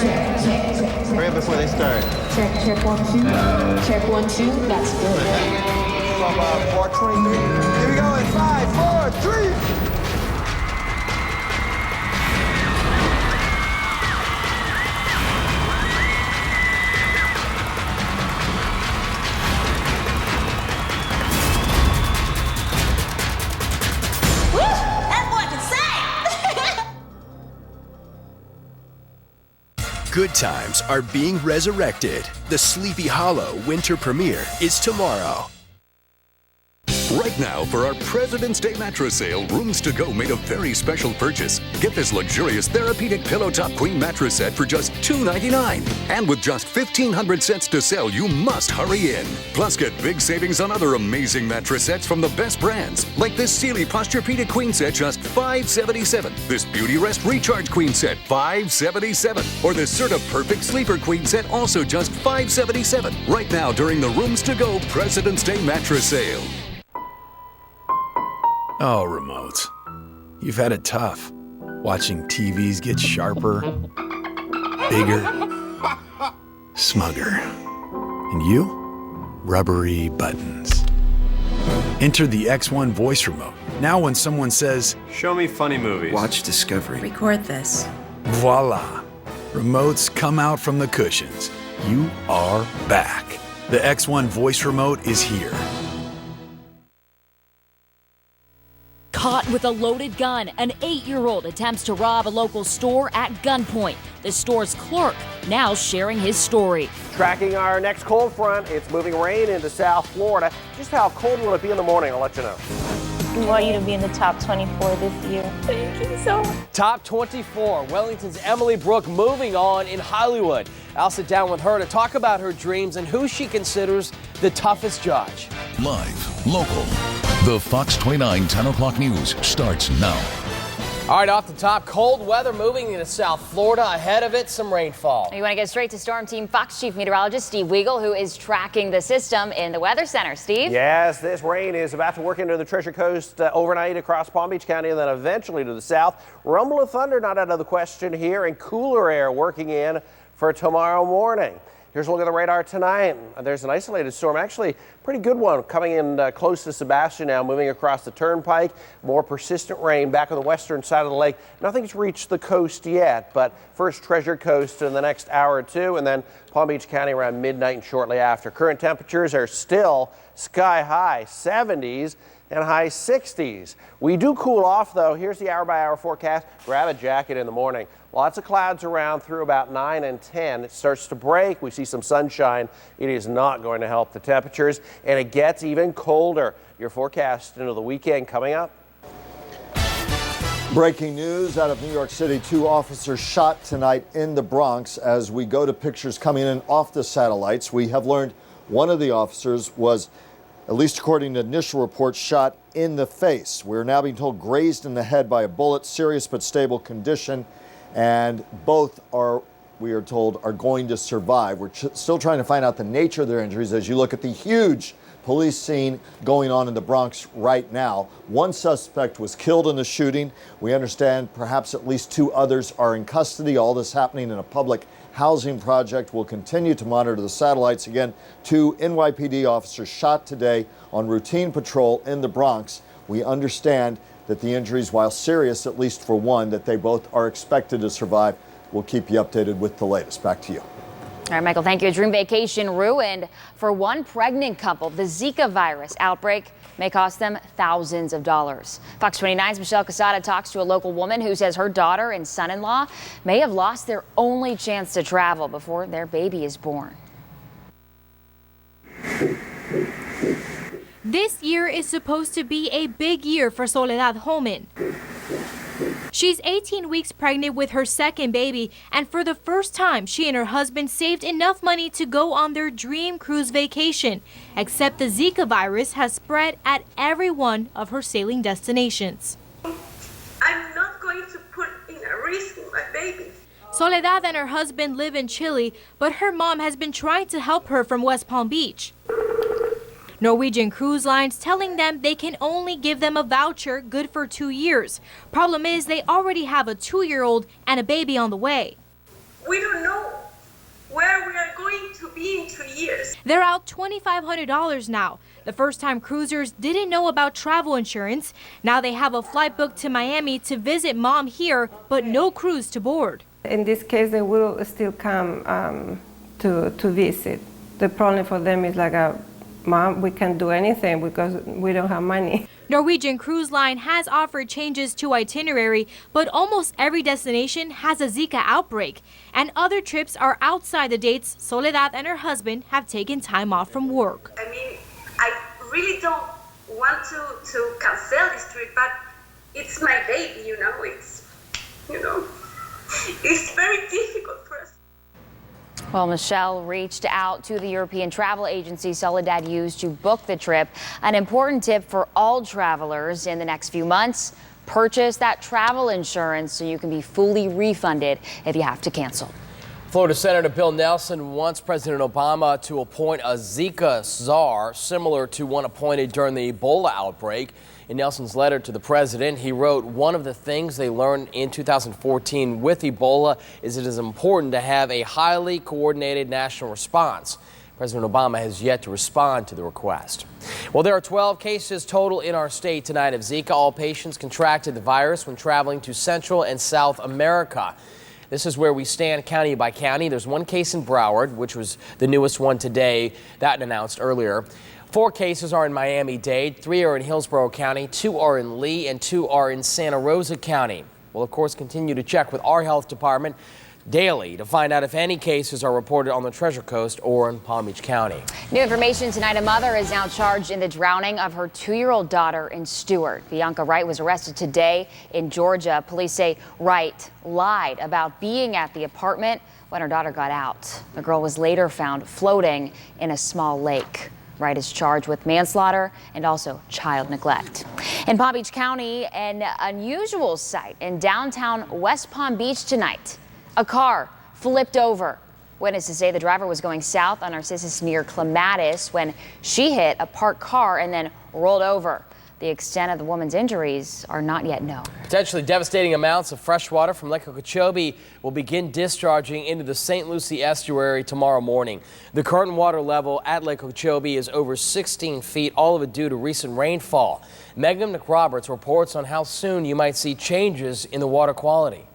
Hurry up before they start. Check 1 2. Check 1 2. That's good. From 423. Here we go in 5, 4, 3. Good times are being resurrected. The Sleepy Hollow winter premiere is tomorrow. Right now, for our President's Day mattress sale, Rooms to Go made a very special purchase. Get this luxurious therapeutic pillow top queen mattress set for just $2.99. And with just 1,500 sets to sell, you must hurry in. Plus, get big savings on other amazing mattress sets from the best brands, like this Sealy Posturepedic Queen set, just $577. This Beauty Rest Recharge Queen set, $577. Or this Serta Perfect Sleeper Queen set, also just $577. Right now during the Rooms to Go President's Day mattress sale. Oh, remotes. You've had it tough. Watching TVs get sharper, bigger, smugger. And you? Rubbery buttons. Enter the X1 voice remote. Now when someone says, Show me funny movies. watch Discovery. Record this. Voila. Remotes come out from the cushions. You are back. The X1 voice remote is here. Caught with a loaded gun, an 8-year-old attempts to rob a local store at gunpoint. The store's clerk now sharing his story. Tracking our next cold front, it's moving rain into South Florida. Just how cold will it be in the morning? I'll let you know. We want you to be in the top 24 this year. Thank you so much. Top 24, Wellington's Emily Brooke moving on in Hollywood. I'll sit down with her to talk about her dreams and who she considers the toughest judge. Live, local. The Fox 29 10 o'clock news starts now. All right, off the top, cold weather moving into South Florida. Ahead of it, some rainfall. You want to get straight to Storm Team Fox Chief Meteorologist Steve Weigel, who is tracking the system in the Weather Center. Steve? Yes, this rain is about to work into the Treasure Coast overnight across Palm Beach County and then eventually to the south. Rumble of thunder not out of the question here, and cooler air working in for tomorrow morning. Here's a look at the radar tonight. There's an isolated storm, actually pretty good one, coming in close to Sebastian now, moving across the turnpike. More persistent rain back on the western side of the lake. Nothing's reached the coast yet, but first Treasure Coast in the next hour or two, and then Palm Beach County around midnight and shortly after. Current temperatures are still sky high, 70s and high 60s. We do cool off, though. Here's the hour-by-hour forecast. Grab a jacket in the morning. Lots of clouds around through about 9 and 10. It starts to break. We see some sunshine. It is not going to help the temperatures, and it gets even colder. Your forecast into the weekend coming up. Breaking news out of New York City. 2 officers shot tonight in the Bronx. As we go to pictures coming in off the satellites, we have learned one of the officers was, at least according to initial reports, shot in the face. We're now being told grazed in the head by a bullet, serious but stable condition. And both are, we are told, are going to survive. We're still trying to find out the nature of their injuries as you look at the huge police scene going on in the Bronx right now. One suspect was killed in the shooting. We understand perhaps at least 2 others are in custody. All this happening in a public housing project. We'll continue to monitor the satellites. Again, 2 NYPD officers shot today on routine patrol in the Bronx. We understand that the injuries, while serious, at least for one, that they both are expected to survive. We'll keep you updated with the latest. Back to you. All right, Michael, thank you. A dream vacation ruined for one pregnant couple. The Zika virus outbreak may cost them thousands of dollars. Fox 29's Michelle Casada talks to a local woman who says her daughter and son-in-law may have lost their only chance to travel before their baby is born. This year is supposed to be a big year for Soledad Holman. She's 18 weeks pregnant with her second baby, and for the first time, she and her husband saved enough money to go on their dream cruise vacation. Except the Zika virus has spread at every one of her sailing destinations. I'm not going to put in a risk in my baby. Soledad and her husband live in Chile, but her mom has been trying to help her from West Palm Beach. Norwegian Cruise Lines telling them they can only give them a voucher good for 2 years. Problem is, they already have a 2-year-old and a baby on the way. We don't know been 2 years. They're out $2,500 now. The first-time cruisers didn't know about travel insurance. Now they have a flight booked to Miami to visit mom here, but no cruise to board. In this case, they will still come to visit. The problem for them is like, Mom, we can't do anything because we don't have money. Norwegian Cruise Line has offered changes to itinerary, but almost every destination has a Zika outbreak. And other trips are outside the dates Soledad and her husband have taken time off from work. I mean, I really don't want to cancel this trip, but it's my baby, it's very difficult for us. Well, Michelle reached out to the European travel agency Soledad used to book the trip. An important tip for all travelers in the next few months: purchase that travel insurance so you can be fully refunded if you have to cancel. Florida Senator Bill Nelson wants President Obama to appoint a Zika czar similar to one appointed during the Ebola outbreak. In Nelson's letter to the president, he wrote, "One of the things they learned in 2014 with Ebola is it is important to have a highly coordinated national response." President Obama has yet to respond to the request. Well, there are 12 cases total in our state tonight of Zika. All patients contracted the virus when traveling to Central and South America. This is where we stand county by county. There's one case in Broward, which was the newest one today, that announced earlier. 4 cases are in Miami-Dade, 3 are in Hillsborough County, 2 are in Lee, and 2 are in Santa Rosa County. We'll, of course, continue to check with our health department daily to find out if any cases are reported on the Treasure Coast or in Palm Beach County. New information tonight: a mother is now charged in the drowning of her 2-year-old daughter in Stewart. Bianca Wright was arrested today in Georgia. Police say Wright lied about being at the apartment when her daughter got out. The girl was later found floating in a small lake. Wright is charged with manslaughter and also child neglect. In Palm Beach County, an unusual sight in downtown West Palm Beach tonight. A car flipped over. Witnesses say the driver was going south on Narcissus near Clematis when she hit a parked car and then rolled over. The extent of the woman's injuries are not yet known. Potentially devastating amounts of fresh water from Lake Okeechobee will begin discharging into the St. Lucie estuary tomorrow morning. The current water level at Lake Okeechobee is over 16 feet, all of it due to recent rainfall. Megan McRoberts reports on how soon you might see changes in the water quality.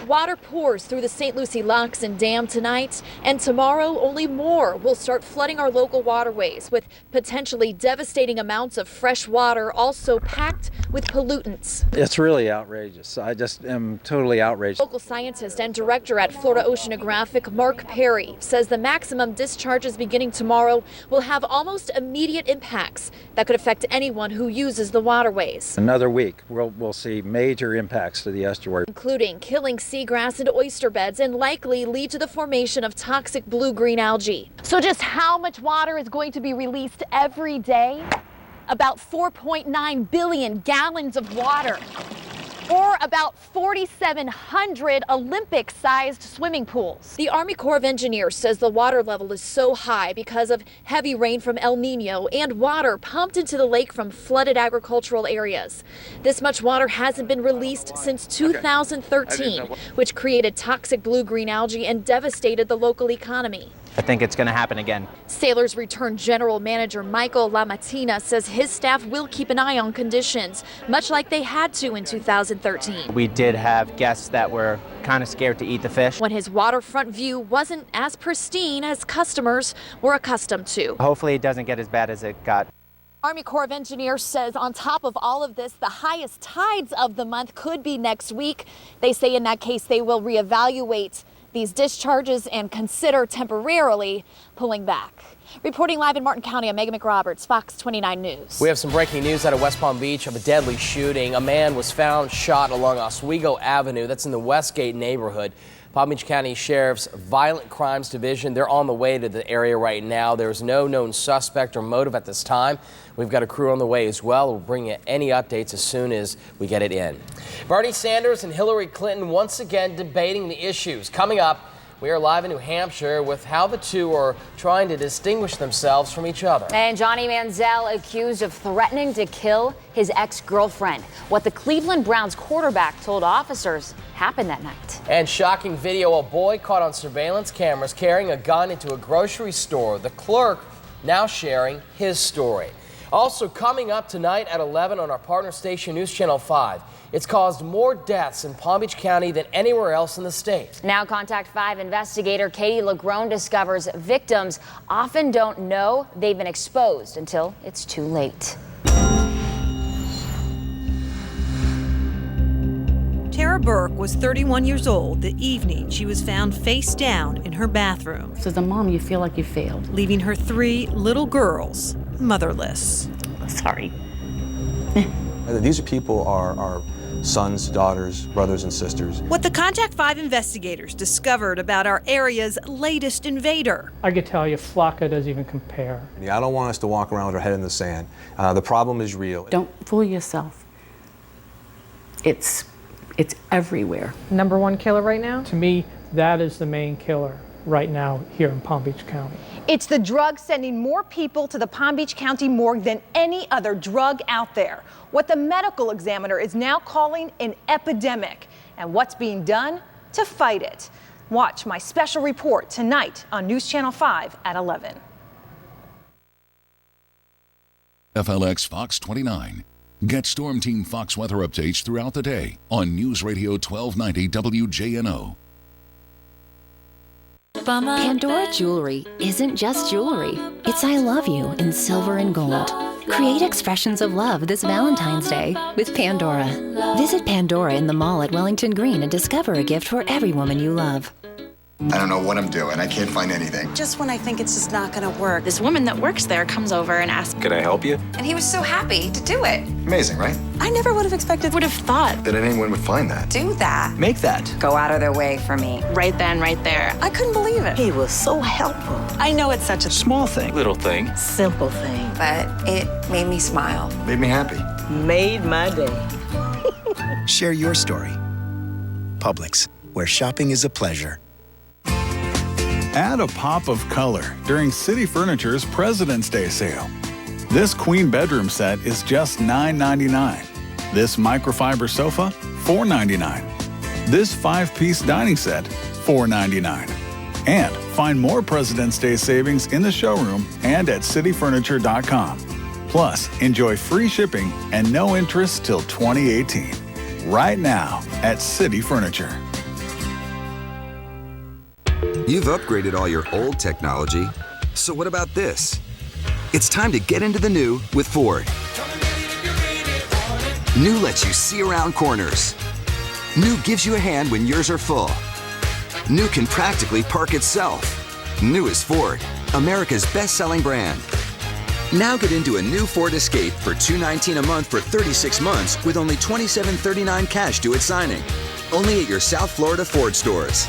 Water pours through the St. Lucie locks and dam tonight, and tomorrow only more will start flooding our local waterways with potentially devastating amounts of fresh water also packed with pollutants. It's really outrageous. I just am totally outraged. Local scientist and director at Florida Oceanographic, Mark Perry, says the maximum discharges beginning tomorrow will have almost immediate impacts that could affect anyone who uses the waterways. Another week, we'll see major impacts to the estuary, including killing seagrass and oyster beds, and likely lead to the formation of toxic blue-green algae. So just how much water is going to be released every day? About 4.9 billion gallons of water, or about 4,700 Olympic-sized swimming pools. The Army Corps of Engineers says the water level is so high because of heavy rain from El Nino and water pumped into the lake from flooded agricultural areas. This much water hasn't been released since 2013, which created toxic blue-green algae and devastated the local economy. I think it's going to happen again. Sailors Return General Manager Michael LaMattina says his staff will keep an eye on conditions, much like they had to in 2013. We did have guests that were kind of scared to eat the fish when his waterfront view wasn't as pristine as customers were accustomed to. Hopefully it doesn't get as bad as it got. Army Corps of Engineers says on top of all of this, the highest tides of the month could be next week. They say in that case they will reevaluate these discharges and consider temporarily pulling back. Reporting live in Martin County, I'm Megan McRoberts, Fox 29 News. We have some breaking news out of West Palm Beach of a deadly shooting. A man was found shot along Oswego Avenue. That's in the Westgate neighborhood. Palm Beach County Sheriff's Violent Crimes Division, they're on the way to the area right now. There's no known suspect or motive at this time. We've got a crew on the way as well. We'll bring you any updates as soon as we get it in. Bernie Sanders and Hillary Clinton once again debating the issues. Coming up, we are live in New Hampshire with how the two are trying to distinguish themselves from each other. And Johnny Manziel accused of threatening to kill his ex-girlfriend. What the Cleveland Browns quarterback told officers happened that night. And shocking video, a boy caught on surveillance cameras carrying a gun into a grocery store. The clerk now sharing his story. Also coming up tonight at 11 on our partner station, News Channel 5. It's caused more deaths in Palm Beach County than anywhere else in the state. Now Contact 5 investigator Katie LaGrone discovers victims often don't know they've been exposed until it's too late. Tara Burke was 31 years old the evening she was found face down in her bathroom. So as a mom, you feel like you failed. Leaving her 3 little girls motherless. Sorry. These are people, our sons, daughters, brothers, and sisters. What the Contact 5 investigators discovered about our area's latest invader. I could tell you, Flocka doesn't even compare. I don't want us to walk around with our head in the sand. The problem is real. Don't fool yourself. It's everywhere. Number one killer right now? To me, that is the main killer right now here in Palm Beach County. It's the drug sending more people to the Palm Beach County morgue than any other drug out there. What the medical examiner is now calling an epidemic, and what's being done to fight it. Watch my special report tonight on News Channel 5 at 11. FLX Fox 29. Get Storm Team Fox weather updates throughout the day on News Radio 1290 WJNO. Pandora Jewelry isn't just jewelry. It's I love you in silver and gold. Create expressions of love this Valentine's Day with Pandora. Visit Pandora in the mall at Wellington Green and discover a gift for every woman you love. I don't know what I'm doing. I can't find anything. Just when I think it's just not gonna work, this woman that works there comes over and asks, Can I help you? and he was so happy to do it. Amazing, right? I never would have expected, would have thought. That anyone would find that. Do that. Make that. Go out of their way for me. Right then, right there. I couldn't believe it. He was so helpful. I know it's such a Small thing. Little thing. Simple thing. but it made me smile. Made me happy. Made my day. Share your story. Publix, where shopping is a pleasure. Add a pop of color during City Furniture's President's Day sale. This queen bedroom set is just $9.99. This microfiber sofa, $4.99. This 5-piece dining set, $4.99. And find more President's Day savings in the showroom and at cityfurniture.com. Plus, enjoy free shipping and no interest till 2018. Right now at City Furniture. You've upgraded all your old technology, so what about this? It's time to get into the new with Ford. New lets you see around corners. New gives you a hand when yours are full. New can practically park itself. New is Ford, America's best-selling brand. Now get into a new Ford Escape for $219 a month for 36 months with only $27.39 cash due at signing. Only at your South Florida Ford stores.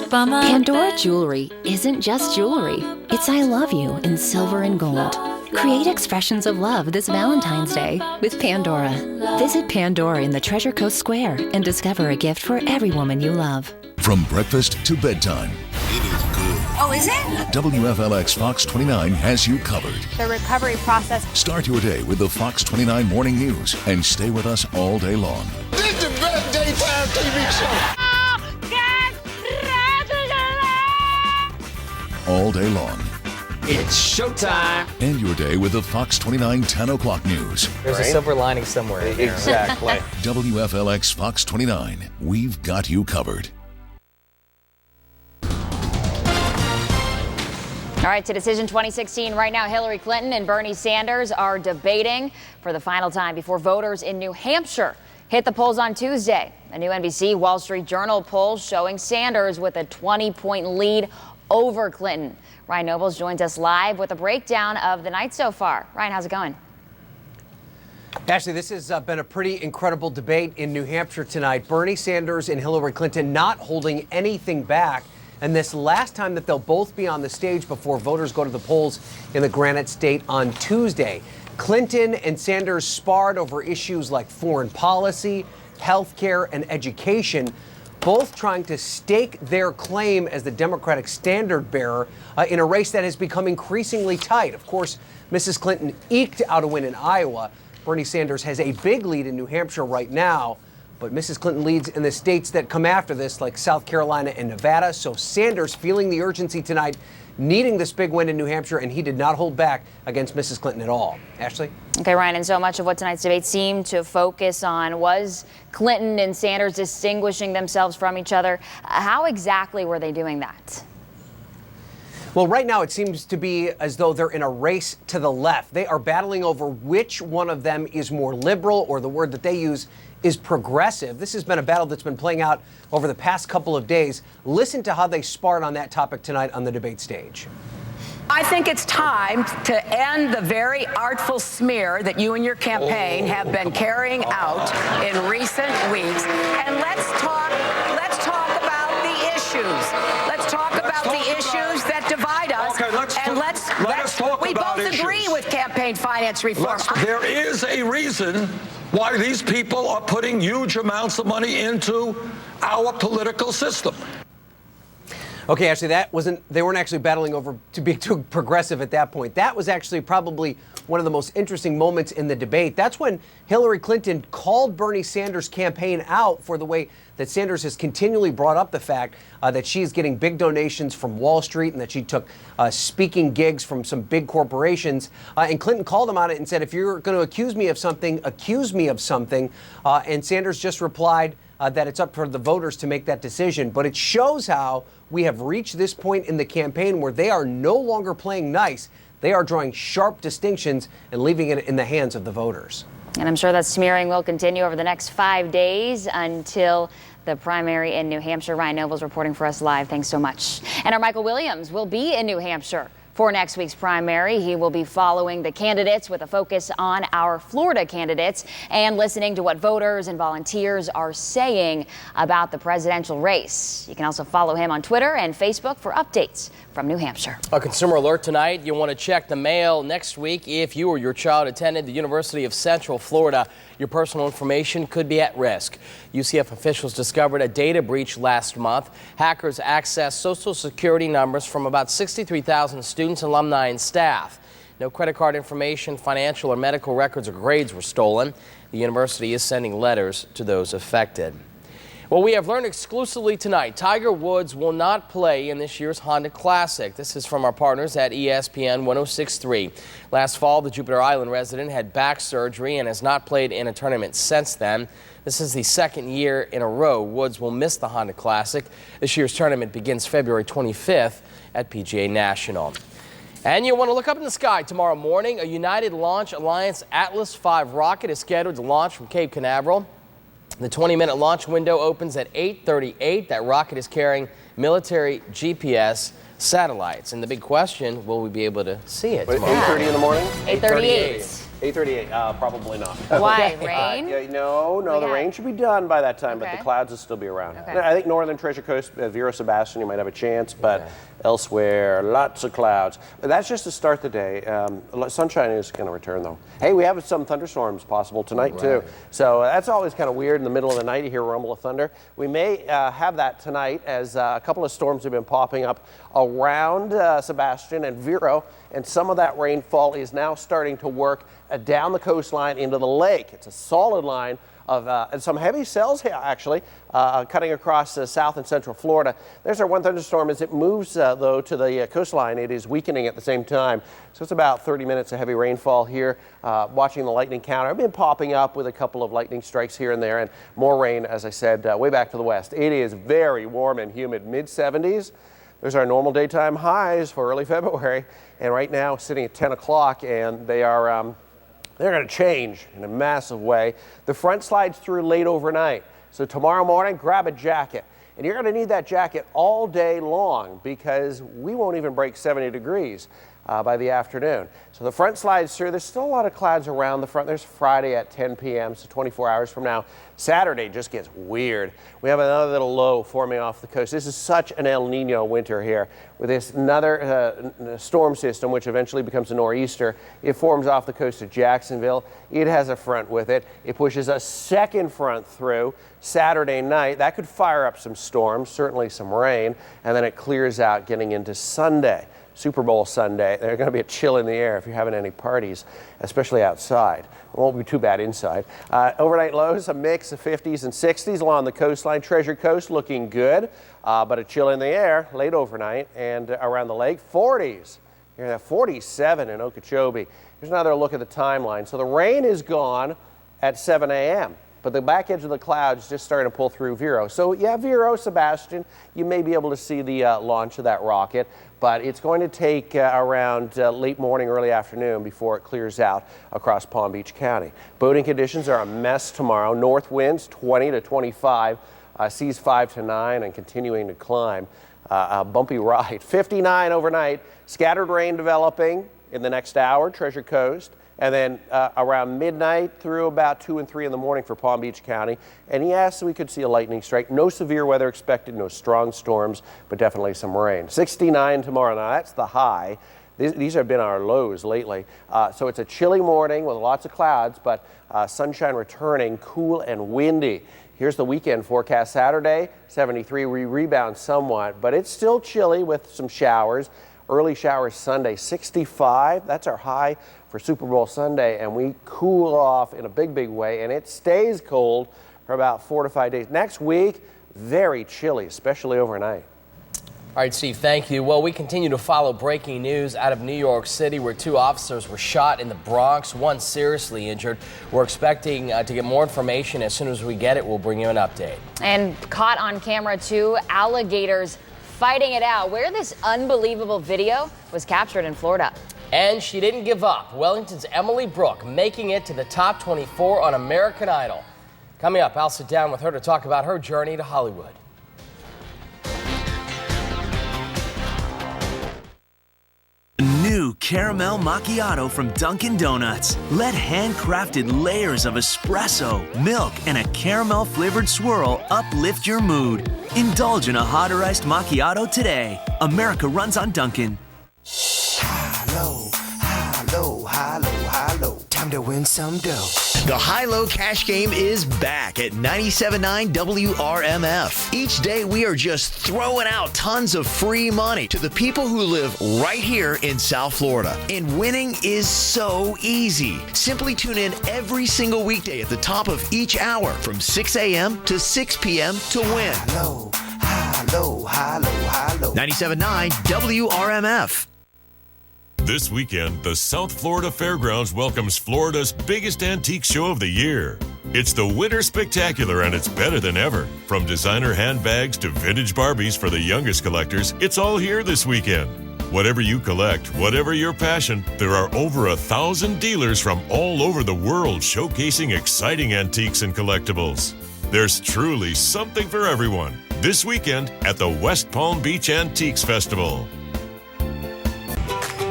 Pandora Jewelry isn't just jewelry. It's I love you in silver and gold. Create expressions of love this Valentine's Day with Pandora. Visit Pandora in the Treasure Coast Square and discover a gift for every woman you love. From breakfast to bedtime, it is good. Oh, is it? WFLX Fox 29 has you covered. The recovery process. Start your day with the Fox 29 Morning News and stay with us all day long. This is the best daytime TV show. All day long. It's showtime. End your day with the Fox 29 10 o'clock news. There's a silver lining somewhere in there. Exactly. WFLX Fox 29. We've got you covered. All right, to Decision 2016. Right now, Hillary Clinton and Bernie Sanders are debating for the final time before voters in New Hampshire hit the polls on Tuesday. A new NBC Wall Street Journal poll showing Sanders with a 20-point lead over Clinton. Ryan Nobles joins us live with a breakdown of the night so far. Ryan, how's it going? Ashley, this has been a pretty incredible debate in New Hampshire tonight. Bernie Sanders and Hillary Clinton not holding anything back. And this last time that they'll both be on the stage before voters go to the polls in the Granite State on Tuesday. Clinton and Sanders sparred over issues like foreign policy, health care, and education, both trying to stake their claim as the Democratic standard bearer in a race that has become increasingly tight. Of course, Mrs. Clinton eked out a win in Iowa. Bernie Sanders has a big lead in New Hampshire right now. But Mrs. Clinton leads in the states that come after this, like South Carolina and Nevada. So Sanders feeling the urgency tonight, needing this big win in New Hampshire, and he did not hold back against Mrs. Clinton at all. Ashley? Okay, Ryan, and so much of what tonight's debate seemed to focus on was Clinton and Sanders distinguishing themselves from each other. How exactly were they doing that? Well, right now it seems to be as though they're in a race to the left. They are battling over which one of them is more liberal, or the word that they use is progressive. This has been a battle that's been playing out over the past couple of days. Listen to how they sparred on that topic tonight on the debate stage. I think it's time to end the very artful smear that you and your campaign have been carrying out in recent weeks. And let's talk about the issues. Let's talk about the issues that divide us. Okay, let's talk we about both issues. agree with campaign finance reform. There is a reason why these people are putting huge amounts of money into our political system. Okay, actually, they weren't actually battling over to be too progressive at that point. That was actually probably one of the most interesting moments in the debate. That's when Hillary Clinton called Bernie Sanders' campaign out for the way that Sanders has continually brought up the fact that she's getting big donations from Wall Street and that she took speaking gigs from some big corporations. And Clinton called him on it and said, if you're going to accuse me of something, accuse me of something. And Sanders just replied that it's up for the voters to make that decision. But it shows how we have reached this point in the campaign where they are no longer playing nice. They are drawing sharp distinctions and leaving it in the hands of the voters. And I'm sure that smearing will continue over the next 5 days until the primary in New Hampshire. Ryan Nobles reporting for us live. Thanks so much. And our Michael Williams will be in New Hampshire for next week's primary. He will be following the candidates with a focus on our Florida candidates and listening to what voters and volunteers are saying about the presidential race. You can also follow him on Twitter and Facebook for updates from New Hampshire. A consumer alert tonight. You want to check the mail next week if you or your child attended the University of Central Florida. Your personal information could be at risk. UCF officials discovered a data breach last month. Hackers accessed Social Security numbers from about 63,000 students, alumni, and staff. No credit card information, financial or medical records or grades were stolen. The university is sending letters to those affected. Well, we have learned exclusively tonight, Tiger Woods will not play in this year's Honda Classic. This is from our partners at ESPN 106.3. Last fall, the Jupiter Island resident had back surgery and has not played in a tournament since then. This is the second year in a row Woods will miss the Honda Classic. This year's tournament begins February 25th at PGA National. And you want to look up in the sky tomorrow morning. A United Launch Alliance Atlas V rocket is scheduled to launch from Cape Canaveral. The 20-minute launch window opens at 8:38. That rocket is carrying military GPS satellites. And the big question, will we be able to see it tomorrow? 8:30 in the morning? 8:38. 8:38, probably not. Why, rain? No, the rain should be done by that time, but the clouds will still be around. Okay. I think northern Treasure Coast, Vero Sebastian, you might have a chance, but elsewhere, lots of clouds. But that's just to start the day. Sunshine is going to return, though. Hey, we have some thunderstorms possible tonight, too. So that's always kind of weird in the middle of the night. You hear a rumble of thunder. We may have that tonight as a couple of storms have been popping up around Sebastian and Vero, and some of that rainfall is now starting to work down the coastline into the lake. It's a solid line of and some heavy cells here, actually, cutting across South and Central Florida. There's our one thunderstorm. As it moves, though, to the coastline, it is weakening at the same time. So it's about 30 minutes of heavy rainfall here. Watching the lightning counter. I've been popping up with a couple of lightning strikes here and there, and more rain, as I said, way back to the west. It is very warm and humid, mid-70s. There's our normal daytime highs for early February, and right now sitting at 10 o'clock, and they are they're going to change in a massive way. The front slides through late overnight. So tomorrow morning, grab a jacket. And you're going to need that jacket all day long because we won't even break 70 degrees by the afternoon. So the front slides through. There's still a lot of clouds around the front. There's Friday at 10 p.m., so 24 hours from now. Saturday just gets weird. We have another little low forming off the coast. This is such an El Nino winter here with this another storm system, which eventually becomes a nor'easter. It forms off the coast of Jacksonville. It has a front with it. It pushes a second front through Saturday night. That could fire up some storms, certainly some rain, and then it clears out getting into Sunday. Super Bowl Sunday. There's going to be a chill in the air if you're having any parties, especially outside. It won't be too bad inside. Overnight lows, a mix of 50s and 60s along the coastline. Treasure Coast looking good, but a chill in the air late overnight and around the lake. 40s. You're at 47 in Okeechobee. Here's another look at the timeline. So the rain is gone at 7 a.m., but the back edge of the clouds just starting to pull through Vero. So yeah, Vero, Sebastian, you may be able to see the launch of that rocket, but it's going to take around late morning, early afternoon before it clears out across Palm Beach County. Boating conditions are a mess tomorrow. North winds 20 to 25, seas 5 to 9 and continuing to climb. A bumpy ride. 59 overnight. Scattered rain developing in the next hour, Treasure Coast. And then around midnight through about 2 and 3 in the morning for Palm Beach County. And yes, we could see a lightning strike. No severe weather expected, no strong storms, but definitely some rain. 69 tomorrow. Now that's the high. These have been our lows lately. So it's a chilly morning with lots of clouds, but sunshine returning, cool and windy. Here's the weekend forecast. Saturday, 73. We rebound somewhat, but it's still chilly with some showers. Early showers Sunday, 65. That's our high for Super Bowl Sunday, and we cool off in a big, big way, and it stays cold for about 4 to 5 days. Next week, very chilly, especially overnight. All right, Steve, thank you. Well, we continue to follow breaking news out of New York City where 2 officers were shot in the Bronx, one seriously injured. We're expecting to get more information. As soon as we get it, we'll bring you an update. And caught on camera, 2 alligators fighting it out. Where this unbelievable video was captured in Florida. And she didn't give up. Wellington's Emily Brooke making it to the top 24 on American Idol. Coming up, I'll sit down with her to talk about her journey to Hollywood. New caramel macchiato from Dunkin' Donuts. Let handcrafted layers of espresso, milk, and a caramel-flavored swirl uplift your mood. Indulge in a hotter iced macchiato today. America runs on Dunkin'. High-low, high-low, high-low, high-low. Time to win some dough. The high-low cash game is back at 97.9 WRMF. Each day we are just throwing out tons of free money to the people who live right here in South Florida. And winning is so easy. Simply tune in every single weekday at the top of each hour from 6 a.m. to 6 p.m. to win. High-low, high-low, high-low, high-low. 97.9 WRMF. This weekend, the South Florida Fairgrounds welcomes Florida's biggest antique show of the year. It's the Winter Spectacular, and it's better than ever. From designer handbags to vintage Barbies for the youngest collectors, it's all here this weekend. Whatever you collect, whatever your passion, there are over 1,000 dealers from all over the world showcasing exciting antiques and collectibles. There's truly something for everyone this weekend at the West Palm Beach Antiques Festival.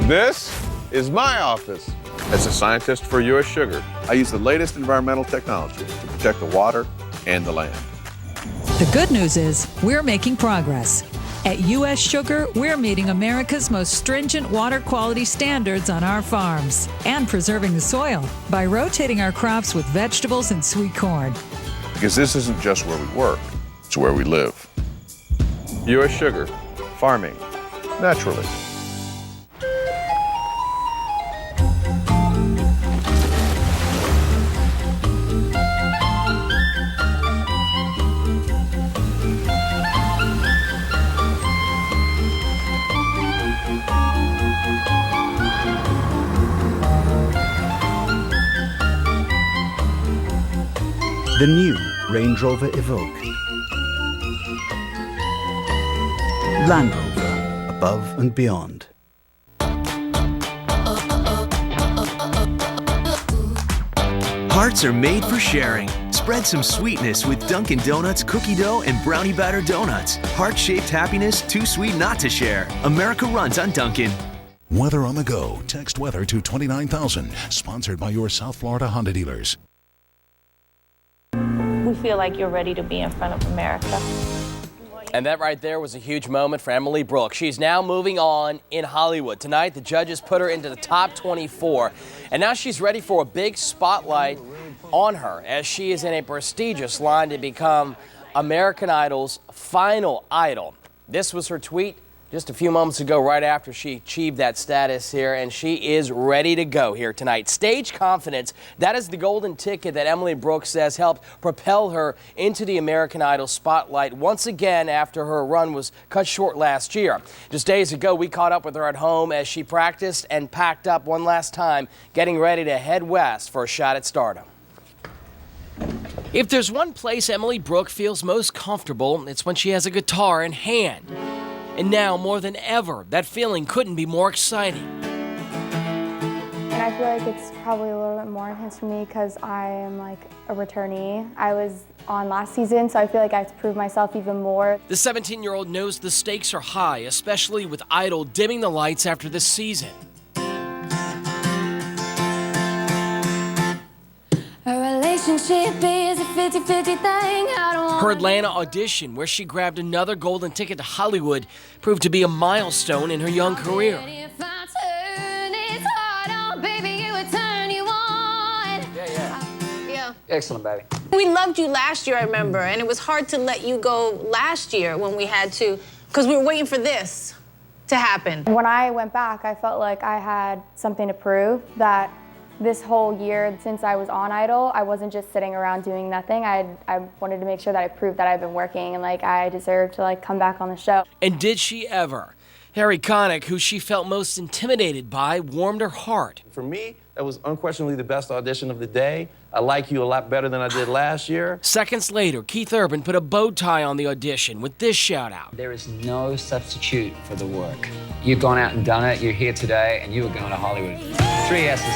This is my office. As a scientist for U.S. Sugar, I use the latest environmental technology to protect the water and the land. The good news is we're making progress. At U.S. Sugar, we're meeting America's most stringent water quality standards on our farms and preserving the soil by rotating our crops with vegetables and sweet corn. Because this isn't just where we work, it's where we live. U.S. Sugar, farming naturally. The new Range Rover Evoque. Land Rover, above and beyond. Hearts are made for sharing. Spread some sweetness with Dunkin' Donuts cookie dough and brownie batter donuts. Heart-shaped happiness, too sweet not to share. America runs on Dunkin'. Weather on the go. Text weather to 29,000. Sponsored by your South Florida Honda dealers. We feel like you're ready to be in front of America. And that right there was a huge moment for Emily Brooke. She's now moving on in Hollywood. Tonight, the judges put her into the top 24, and now she's ready for a big spotlight on her as she is in a prestigious line to become American Idol's final idol. This was her tweet Just a few moments ago, right after she achieved that status here, and she is ready to go here tonight. Stage confidence, that is the golden ticket that Emily Brooks says helped propel her into the American Idol spotlight once again after her run was cut short last year. Just days ago, we caught up with her at home as she practiced and packed up one last time, getting ready to head west for a shot at stardom. If there's one place Emily Brooks feels most comfortable, it's when she has a guitar in hand. And now, more than ever, that feeling couldn't be more exciting. And I feel like it's probably a little bit more intense for me because I am like a returnee. I was on last season, so I feel like I have to prove myself even more. The 17-year-old knows the stakes are high, especially with Idol dimming the lights after this season. A relationship is a 50-50 thing. I don't want Her Atlanta audition, where she grabbed another golden ticket to Hollywood, proved to be a milestone in her young career. If I turn it hard on, baby, you would turn you on. Yeah. Excellent, baby. We loved you last year, I remember, and it was hard to let you go last year when we had to, because we were waiting for this to happen. When I went back, I felt like I had something to prove, that this whole year since I was on Idol, I wasn't just sitting around doing nothing. I wanted to make sure that I proved that I've been working and like I deserved to like come back on the show. And did she ever? Harry Connick, who she felt most intimidated by, warmed her heart. For me, that was unquestionably the best audition of the day. I like you a lot better than I did last year. Seconds later, Keith Urban put a bow tie on the audition with this shout out. There is no substitute for the work. You've gone out and done it. You're here today, and you are going to Hollywood. 3 S's.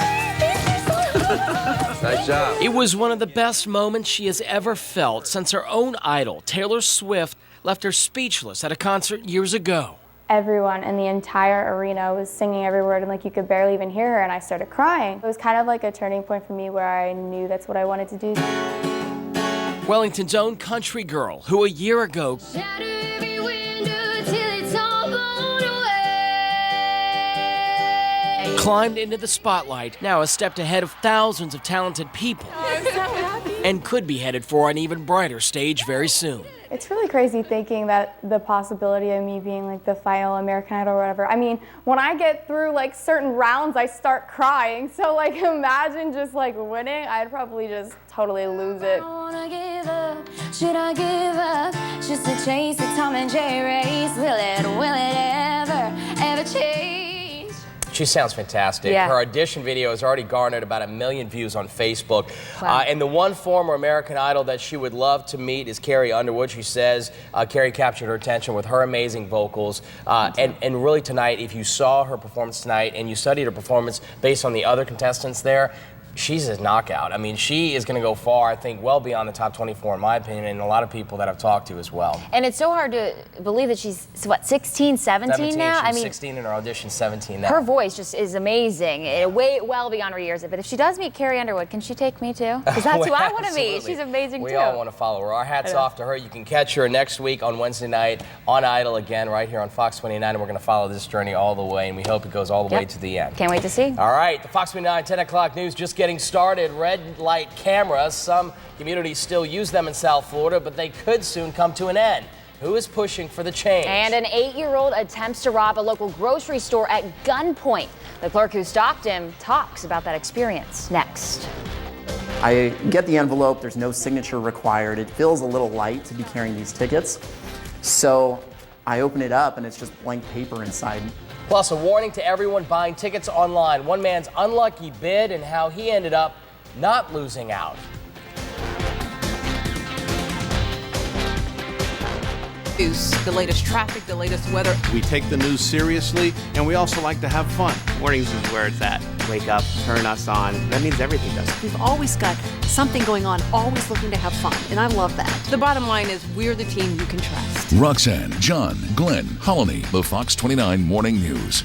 Nice job. It was one of the best moments she has ever felt since her own idol, Taylor Swift, left her speechless at a concert years ago. Everyone in the entire arena was singing every word and like you could barely even hear her, and I started crying. It was kind of like a turning point for me where I knew that's what I wanted to do. Wellington's own country girl, who a year ago climbed into the spotlight, now has stepped ahead of thousands of talented people and could be headed for an even brighter stage very soon. It's really crazy thinking that the possibility of me being like the final American Idol or whatever. I mean, when I get through like certain rounds, I start crying. So like imagine just like winning, I'd probably just totally lose it. Should I give up? Just to chase the Tom and Jerry race. Will it ever change? She sounds fantastic. Yeah. Her audition video has already garnered about 1 million views on Facebook. Wow. And the one former American Idol that she would love to meet is Carrie Underwood. She says Carrie captured her attention with her amazing vocals. And really tonight, if you saw her performance tonight and you studied her performance based on the other contestants there, she's a knockout. I mean, she is going to go far, I think, well beyond the top 24, in my opinion, and a lot of people that I've talked to as well. And it's so hard to believe that she's, what, 16, 17 now? She was 16 in her audition, 17 now. Her voice just is amazing, way well beyond her years. But if she does meet Carrie Underwood, can she take me too? Because that's who I want to meet. She's amazing we too. We all want to follow her. Our hats off to her. You can catch her next week on Wednesday night on Idol again, right here on Fox 29, and we're going to follow this journey all the way, and we hope it goes all the way to the end. Can't wait to see. All right, the Fox 29 10 o'clock news just getting started. Red light cameras. Some communities still use them in South Florida, but they could soon come to an end. Who is pushing for the change? And an 8-year-old attempts to rob a local grocery store at gunpoint. The clerk who stopped him talks about that experience next. I get the envelope, there's no signature required. It feels a little light to be carrying these tickets. So I open it up and it's just blank paper inside. Plus, a warning to everyone buying tickets online. One man's unlucky bid and how he ended up not losing out. The latest traffic, the latest weather. We take the news seriously, and we also like to have fun. Mornings is where it's at. Wake up, turn us on. That means everything does. We've always got something going on, always looking to have fun, and I love that. The bottom line is we're the team you can trust. Roxanne, John, Glenn, Holony, the Fox 29 Morning News.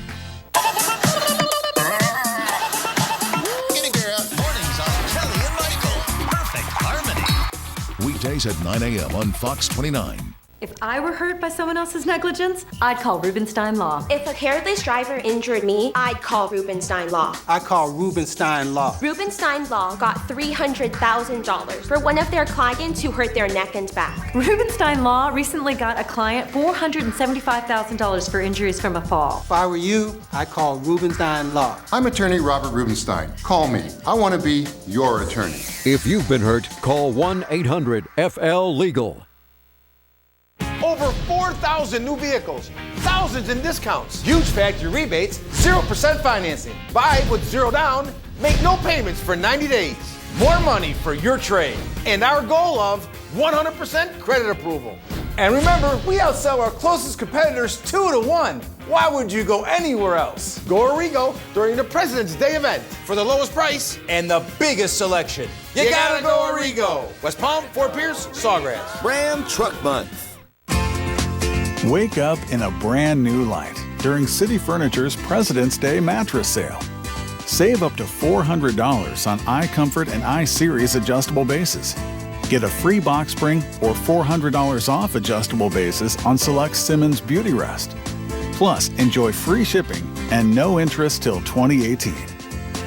Weekdays at 9 a.m. on Fox 29. If I were hurt by someone else's negligence, I'd call Rubenstein Law. If a careless driver injured me, I'd call Rubenstein Law. I call Rubenstein Law. Rubenstein Law got $300,000 for one of their clients who hurt their neck and back. Rubenstein Law recently got a client $475,000 for injuries from a fall. If I were you, I'd call Rubenstein Law. I'm attorney Robert Rubenstein. Call me. I want to be your attorney. If you've been hurt, call 1-800-FL-LEGAL. Over 4,000 new vehicles, thousands in discounts, huge factory rebates, 0% financing. Buy with 0 down, make no payments for 90 days. More money for your trade. And our goal of 100% credit approval. And remember, we outsell our closest competitors 2 to 1. Why would you go anywhere else? Go Arrigo during the President's Day event for the lowest price and the biggest selection. You gotta go Arrigo. West Palm, Fort Pierce, Sawgrass. Ram Truck Month. Wake up in a brand new light during City Furniture's President's Day mattress sale. Save up to $400 on iComfort and iSeries adjustable bases. Get a free box spring or $400 off adjustable bases on select Simmons Beauty Rest. Plus, enjoy free shipping and no interest till 2018.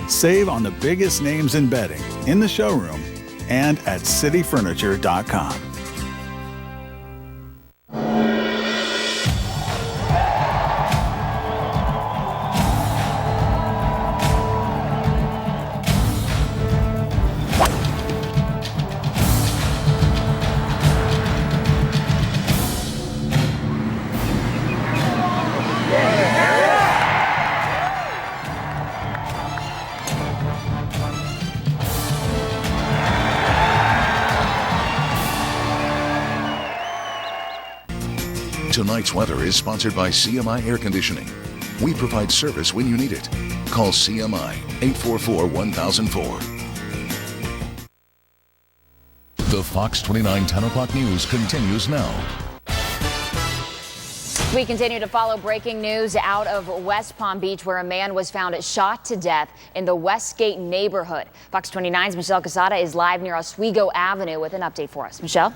Save on the biggest names in bedding in the showroom and at cityfurniture.com. Tonight's weather is sponsored by CMI Air Conditioning. We provide service when you need it. Call CMI 844-1004. The Fox 29 10 o'clock news continues now. We continue to follow breaking news out of West Palm Beach, where a man was found shot to death in the Westgate neighborhood. Fox 29's Michelle Casada is live near Oswego Avenue with an update for us. Michelle?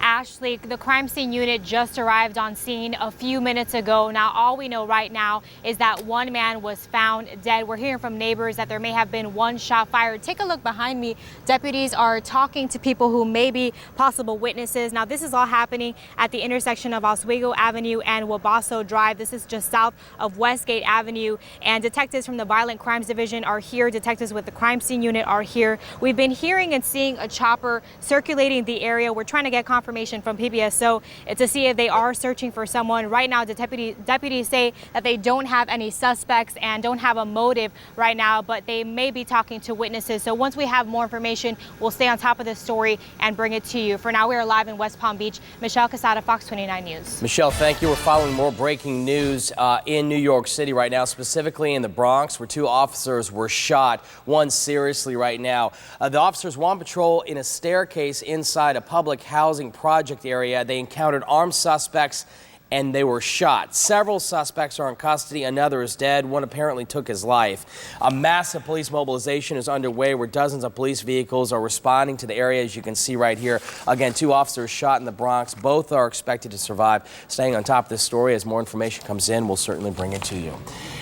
Ashley, the crime scene unit just arrived on scene a few minutes ago. Now, all we know right now is that one man was found dead. We're hearing from neighbors that there may have been one shot fired. Take a look behind me. Deputies are talking to people who may be possible witnesses. Now, this is all happening at the intersection of Oswego Avenue and Wabasso Drive. This is just south of Westgate Avenue. And detectives from the Violent Crimes Division are here. Detectives with the crime scene unit are here. We've been hearing and seeing a chopper circulating the area. We're trying to get confirmation from PBS to see if they are searching for someone. Right now, the deputies say that they don't have any suspects and don't have a motive right now, but they may be talking to witnesses. So once we have more information, we'll stay on top of this story and bring it to you. For now, we are live in West Palm Beach. Michelle Casada, Fox 29 News. Michelle, thank you. We're following more breaking news in New York City right now, specifically in the Bronx, where 2 officers were shot, one seriously right now. The officers were on patrol in a staircase inside a public housing project area. They encountered armed suspects and they were shot. Several suspects are in custody. Another is dead. One apparently took his life. A massive police mobilization is underway where dozens of police vehicles are responding to the area, as you can see right here. Again, 2 officers shot in the Bronx. Both are expected to survive. Staying on top of this story, as more information comes in, we'll certainly bring it to you.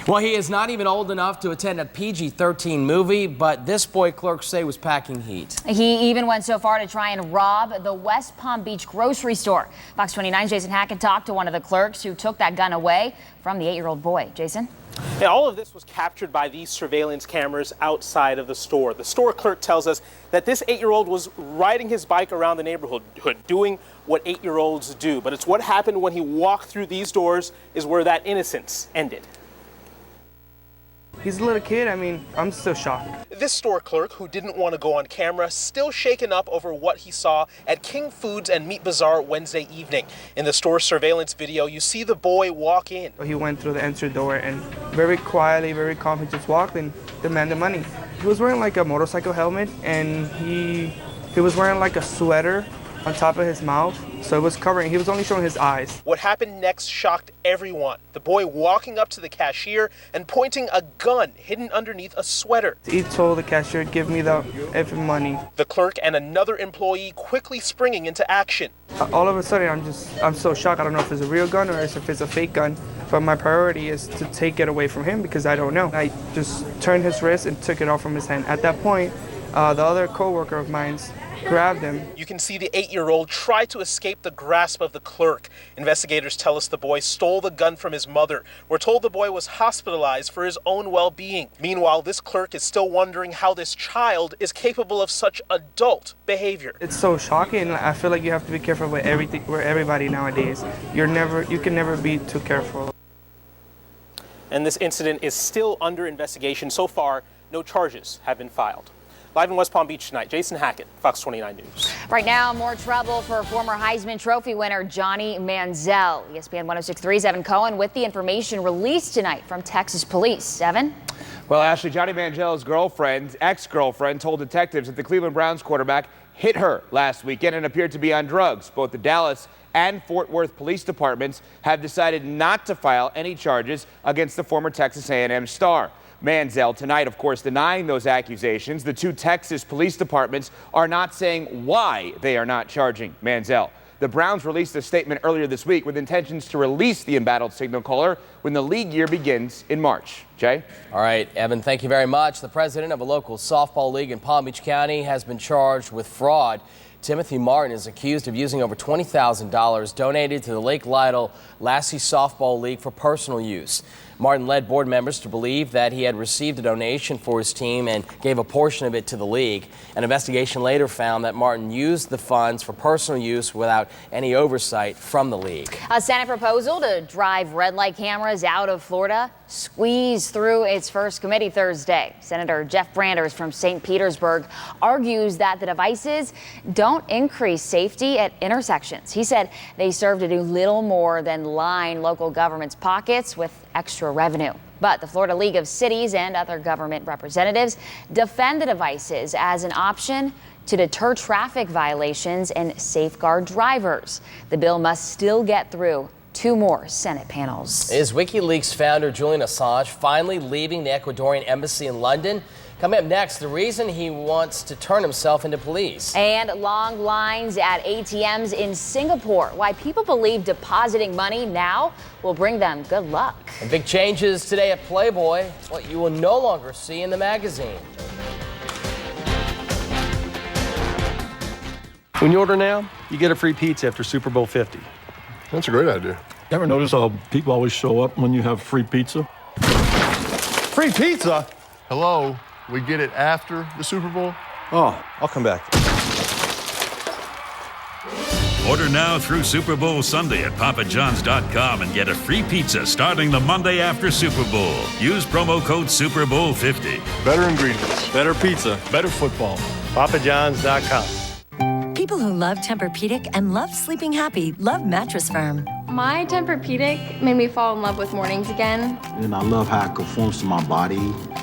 Well, he is not even old enough to attend a PG-13 movie, but this boy, clerks say, was packing heat. He even went so far to try and rob the West Palm Beach grocery store. Fox 29's Jason Hackett talked to one of the clerks who took that gun away from the 8-year-old boy. Jason? Yeah, all of this was captured by these surveillance cameras outside of the store. The store clerk tells us that this 8-year-old was riding his bike around the neighborhood, doing what 8-year-olds do. But it's what happened when he walked through these doors is where that innocence ended. He's a little kid. I mean, I'm still shocked. This store clerk, who didn't want to go on camera, still shaken up over what he saw at King Foods and Meat Bazaar Wednesday evening. In the store surveillance video, you see the boy walk in. He went through the entry door and very quietly, very calmly just walked and demanded money. He was wearing like a motorcycle helmet and he was wearing like a sweater on top of his mouth, so it was covering. He was only showing his eyes. What happened next shocked everyone. The boy walking up to the cashier and pointing a gun hidden underneath a sweater. He told the cashier, "Give me the effing money." The clerk and another employee quickly springing into action. All of a sudden, I'm so shocked. I don't know if it's a real gun or if it's a fake gun. But my priority is to take it away from him because I don't know. I just turned his wrist and took it off from his hand. At that point, the other coworker of mine grabbed him. You can see the 8-year-old try to escape the grasp of the clerk. Investigators tell us the boy stole the gun from his mother. We're told the boy was hospitalized for his own well-being. Meanwhile, this clerk is still wondering how this child is capable of such adult behavior. It's so shocking. I feel like you have to be careful with everybody nowadays. You can never be too careful. And this incident is still under investigation. So far, no charges have been filed. Live in West Palm Beach tonight, Jason Hackett, Fox 29 News. Right now, more trouble for former Heisman Trophy winner Johnny Manziel. ESPN 106.3's Evan Cohen with the information released tonight from Texas police. Evan? Well, Ashley, Johnny Manziel's ex-girlfriend, told detectives that the Cleveland Browns quarterback hit her last weekend and appeared to be on drugs. Both the Dallas and Fort Worth police departments have decided not to file any charges against the former Texas A&M star. Manziel tonight, of course, denying those accusations. The two Texas police departments are not saying why they are not charging Manziel. The Browns released a statement earlier this week with intentions to release the embattled signal caller when the league year begins in March. Jay? All right, Evan, thank you very much. The president of a local softball league in Palm Beach County has been charged with fraud. Timothy Martin is accused of using over $20,000 donated to the Lake Lytle Lassie Softball League for personal use. Martin led board members to believe that he had received a donation for his team and gave a portion of it to the league. An investigation later found that Martin used the funds for personal use without any oversight from the league. A Senate proposal to drive red light cameras out of Florida squeezed through its first committee Thursday. Senator Jeff Branders from St. Petersburg argues that the devices don't increase safety at intersections. He said they serve to do little more than line local governments' pockets with extra revenue. But the Florida League of Cities and other government representatives defend the devices as an option to deter traffic violations and safeguard drivers. The bill must still get through 2 more Senate panels. Is WikiLeaks founder Julian Assange finally leaving the Ecuadorian embassy in London? Coming up next, the reason he wants to turn himself into police. And long lines at ATMs in Singapore. Why people believe depositing money now will bring them good luck. And big changes today at Playboy, what you will no longer see in the magazine. When you order now, you get a free pizza after Super Bowl 50. That's a great idea. Ever notice how people always show up when you have free pizza? Free pizza? Hello, we get it after the Super Bowl? Oh, I'll come back. Order now through Super Bowl Sunday at papajohns.com and get a free pizza starting the Monday after Super Bowl. Use promo code Super Bowl 50. Better ingredients. Better pizza. Better football. papajohns.com. People who love Tempur-Pedic and love sleeping happy love Mattress Firm. My Tempur-Pedic made me fall in love with mornings again. And I love how it conforms to my body.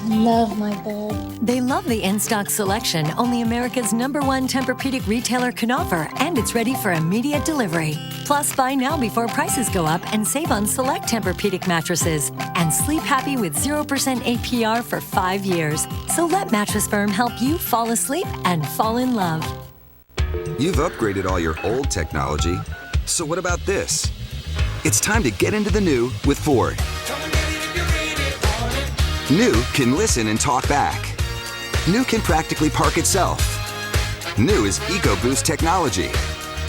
Love my bed. They love the in-stock selection only America's #1 Tempur-Pedic retailer can offer, and it's ready for immediate delivery. Plus, buy now before prices go up and save on select Tempur-Pedic mattresses. And sleep happy with 0% APR for 5 years. So let Mattress Firm help you fall asleep and fall in love. You've upgraded all your old technology, so what about this? It's time to get into the new with Ford. New can listen and talk back. New can practically park itself. New is EcoBoost technology.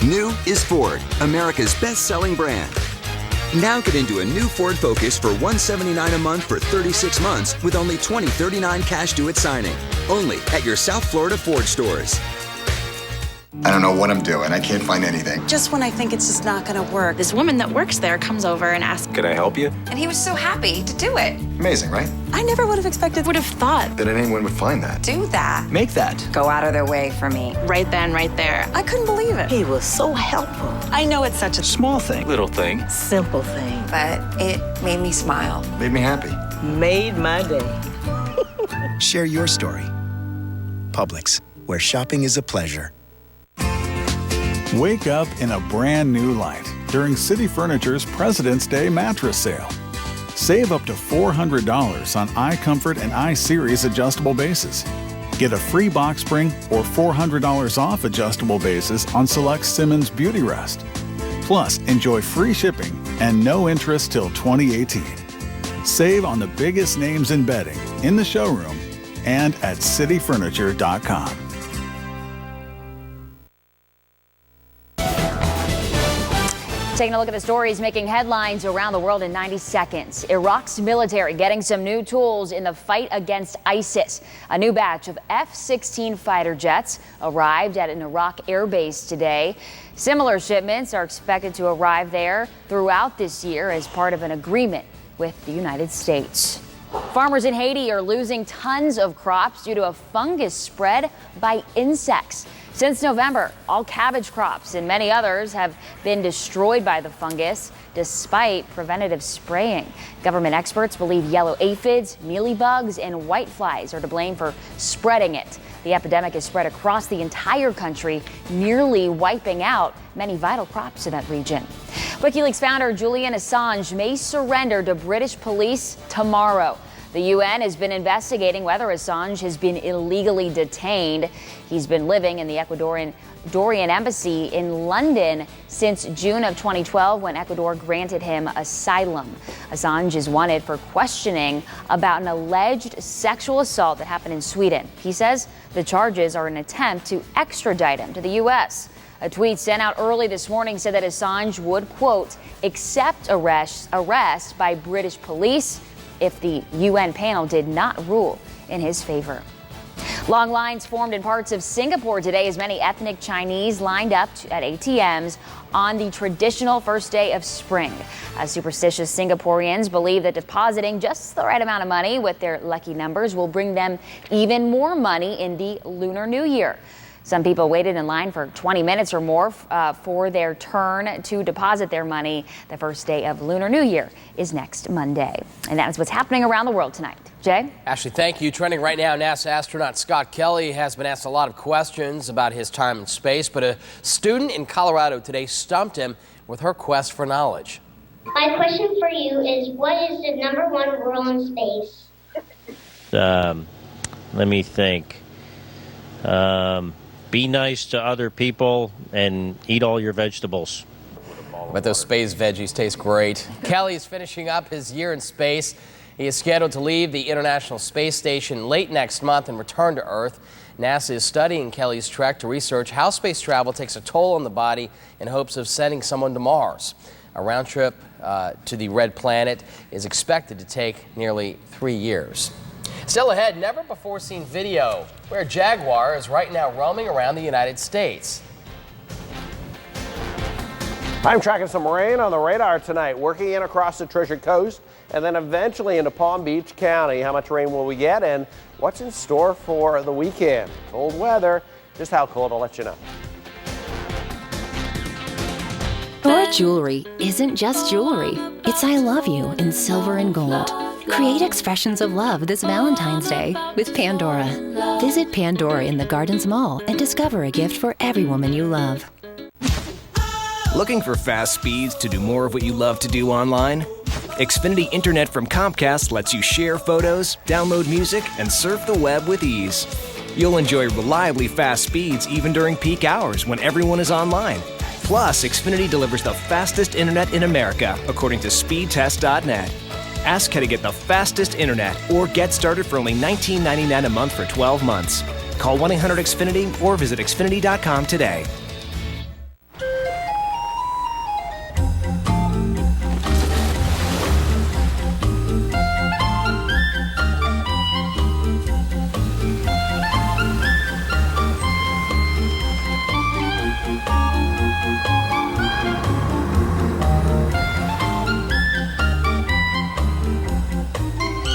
New is Ford, America's best-selling brand. Now get into a new Ford Focus for $179 a month for 36 months with only $20.39 cash due at signing. Only at your South Florida Ford stores. I don't know what I'm doing. I can't find anything. Just when I think it's just not gonna work, this woman that works there comes over and asks, Can I help you? and he was so happy to do it. Amazing, right? I never would have expected, would have thought. That anyone would find that. Do that. Make that. Go out of their way for me. Right then, right there. I couldn't believe it. He was so helpful. I know it's such a Small thing. Little thing. Simple thing. but it made me smile. Made me happy. Made my day. Share your story. Publix, where shopping is a pleasure. Wake up in a brand new light during City Furniture's President's Day mattress sale. Save up to $400 on iComfort and iSeries adjustable bases. Get a free box spring or $400 off adjustable bases on select Simmons Beauty Rest. Plus, enjoy free shipping and no interest till 2018. Save on the biggest names in bedding in the showroom and at cityfurniture.com. Taking a look at the stories making headlines around the world in 90 seconds. Iraq's military getting some new tools in the fight against ISIS. A new batch of F-16 fighter jets arrived at an Iraq air base today. Similar shipments are expected to arrive there throughout this year as part of an agreement with the United States. Farmers in Haiti are losing tons of crops due to a fungus spread by insects. Since November, all cabbage crops and many others have been destroyed by the fungus despite preventative spraying. Government experts believe yellow aphids, mealybugs, and whiteflies are to blame for spreading it. The epidemic is spread across the entire country, nearly wiping out many vital crops in that region. WikiLeaks founder Julian Assange may surrender to British police tomorrow. The UN has been investigating whether Assange has been illegally detained. He's been living in the Ecuadorian embassy in London since June of 2012 when Ecuador granted him asylum. Assange is wanted for questioning about an alleged sexual assault that happened in Sweden. He says the charges are an attempt to extradite him to the U.S. A tweet sent out early this morning said that Assange would, quote, accept arrest by British police if the UN panel did not rule in his favor. Long lines formed in parts of Singapore today as many ethnic Chinese lined up at ATMs on the traditional first day of spring. Superstitious Singaporeans believe that depositing just the right amount of money with their lucky numbers will bring them even more money in the Lunar New Year. Some people waited in line for 20 minutes or more for their turn to deposit their money. The first day of Lunar New Year is next Monday. And that is what's happening around the world tonight. Jay? Ashley, thank you. Trending right now, NASA astronaut Scott Kelly has been asked a lot of questions about his time in space, but a student in Colorado today stumped him with her quest for knowledge. My question for you is, what is the #1 rule in space? Let me think. Be nice to other people and eat all your vegetables. But those space veggies taste great. Kelly is finishing up his year in space. He is scheduled to leave the International Space Station late next month and return to Earth. NASA is studying Kelly's trek to research how space travel takes a toll on the body in hopes of sending someone to Mars. A round trip to the red planet is expected to take nearly 3 years. Still ahead, never-before-seen video where a jaguar is right now roaming around the United States. I'm tracking some rain on the radar tonight, working in across the Treasure Coast and then eventually into Palm Beach County. How much rain will we get and what's in store for the weekend? Cold weather. Just how cold, I'll let you know. Thor Jewelry isn't just jewelry. It's I love you in silver and gold. Create expressions of love this Valentine's Day with Pandora. Visit Pandora in the Gardens Mall and discover a gift for every woman you love. Looking for fast speeds to do more of what you love to do online? Xfinity Internet from Comcast lets you share photos, download music, and surf the web with ease. You'll enjoy reliably fast speeds even during peak hours when everyone is online. Plus, Xfinity delivers the fastest internet in America, according to speedtest.net. Ask how to get the fastest internet or get started for only $19.99 a month for 12 months. Call 1-800-XFINITY or visit Xfinity.com today.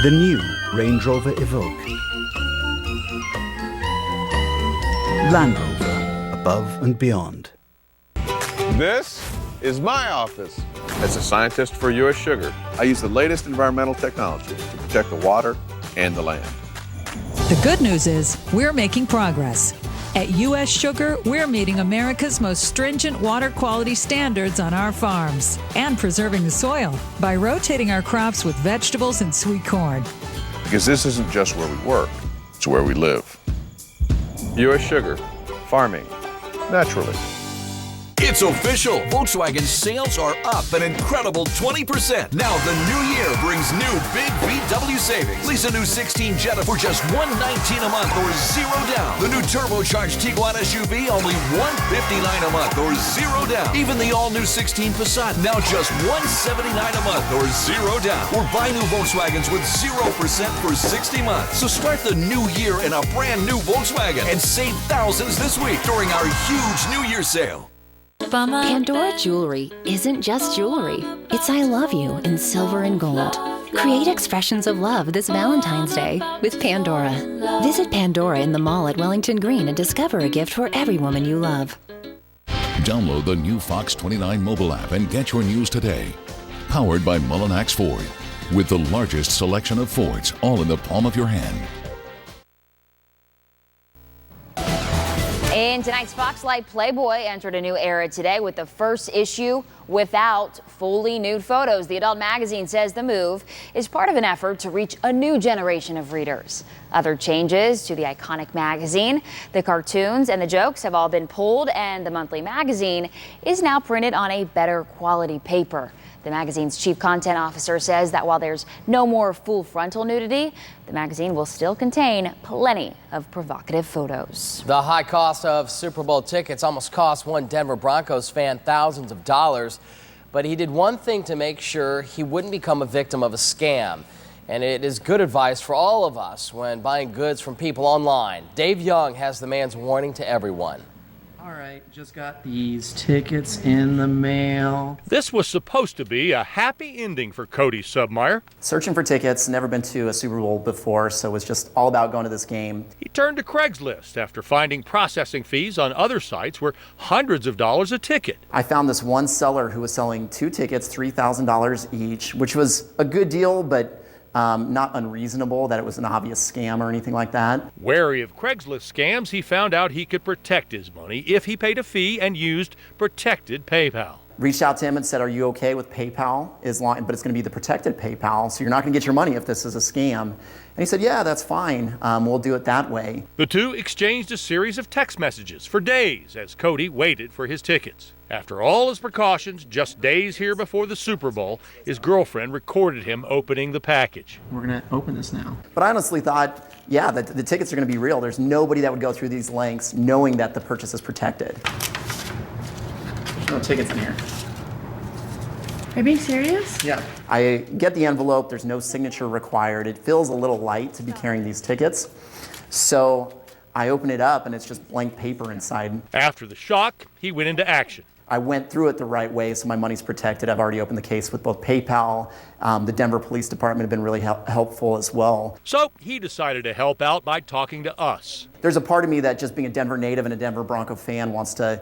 The new Range Rover Evoque. Land Rover, above and beyond. This is my office. As a scientist for U.S. Sugar, I use the latest environmental technology to protect the water and the land. The good news is we're making progress. At U.S. Sugar, we're meeting America's most stringent water quality standards on our farms and preserving the soil by rotating our crops with vegetables and sweet corn. Because this isn't just where we work, it's where we live. U.S. Sugar, farming naturally. It's official. Volkswagen sales are up an incredible 20%. Now the new year brings new big VW savings. Lease a new 16 Jetta for just $119 a month or $0 down. The new turbocharged Tiguan SUV only $159 a month or $0 down. Even the all-new 16 Passat now just $179 a month or $0 down. Or buy new Volkswagens with 0% for 60 months. So start the new year in a brand new Volkswagen and save thousands this week during our huge New Year sale. Pandora jewelry isn't just jewelry. It's I love you in silver and gold. Create expressions of love this Valentine's Day with Pandora. Visit Pandora in the mall at Wellington Green and discover a gift for every woman you love. Download the new Fox 29 mobile app and get your news today. Powered by Mullinax Ford. With the largest selection of Fords all in the palm of your hand. In tonight's Fox Light, Playboy entered a new era today with the first issue without fully nude photos. The adult magazine says the move is part of an effort to reach a new generation of readers. Other changes to the iconic magazine, the cartoons and the jokes have all been pulled, and the monthly magazine is now printed on a better quality paper. The magazine's chief content officer says that while there's no more full frontal nudity, the magazine will still contain plenty of provocative photos. The high cost of Super Bowl tickets almost cost one Denver Broncos fan thousands of dollars, but he did one thing to make sure he wouldn't become a victim of a scam. And it is good advice for all of us when buying goods from people online. Dave Young has the man's warning to everyone. All right, just got these tickets in the mail. This was supposed to be a happy ending for Cody Submeyer. Searching for tickets, never been to a Super Bowl before, so it was just all about going to this game. He turned to Craigslist after finding processing fees on other sites were hundreds of dollars a ticket. I found this one seller who was selling 2 tickets, $3,000 each, which was a good deal, but not unreasonable that it was an obvious scam or anything like that. Wary of Craigslist scams, he found out he could protect his money if he paid a fee and used protected PayPal. Reached out to him and said, are you okay with PayPal? But it's going to be the protected PayPal, so you're not going to get your money if this is a scam. And he said, yeah, that's fine. We'll do it that way. The two exchanged a series of text messages for days as Cody waited for his tickets. After all his precautions, just days here before the Super Bowl, his girlfriend recorded him opening the package. We're going to open this now. But I honestly thought, yeah, the tickets are going to be real. There's nobody that would go through these lengths knowing that the purchase is protected. There's no tickets in here. Are you being serious? Yeah. I get the envelope. There's no signature required. It feels a little light to be carrying these tickets. So I open it up and it's just blank paper inside. After the shock, he went into action. I went through it the right way, so my money's protected. I've already opened the case with both PayPal. The Denver Police Department have been really helpful as well. So he decided to help out by talking to us. There's a part of me that, just being a Denver native and a Denver Bronco fan, wants to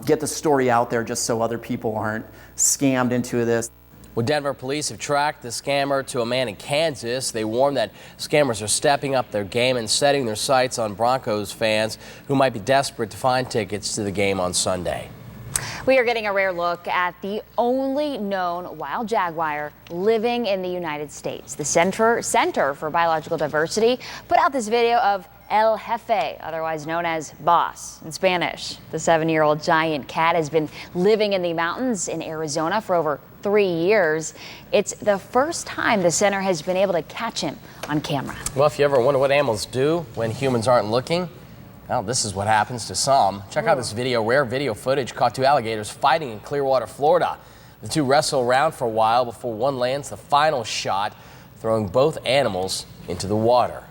get the story out there just so other people aren't scammed into this. Well, Denver police have tracked the scammer to a man in Kansas. They warn that scammers are stepping up their game and setting their sights on Broncos fans who might be desperate to find tickets to the game on Sunday. We are getting a rare look at the only known wild jaguar living in the United States. The Center for Biological Diversity put out this video of El Jefe, otherwise known as Boss in Spanish. The 7-year-old giant cat has been living in the mountains in Arizona for over 3 years. It's the first time the center has been able to catch him on camera. Well, if you ever wonder what animals do when humans aren't looking, well, this is what happens to some. Check out this video. Rare video footage caught 2 alligators fighting in Clearwater, Florida. The 2 wrestle around for a while before one lands the final shot, throwing both animals into the water.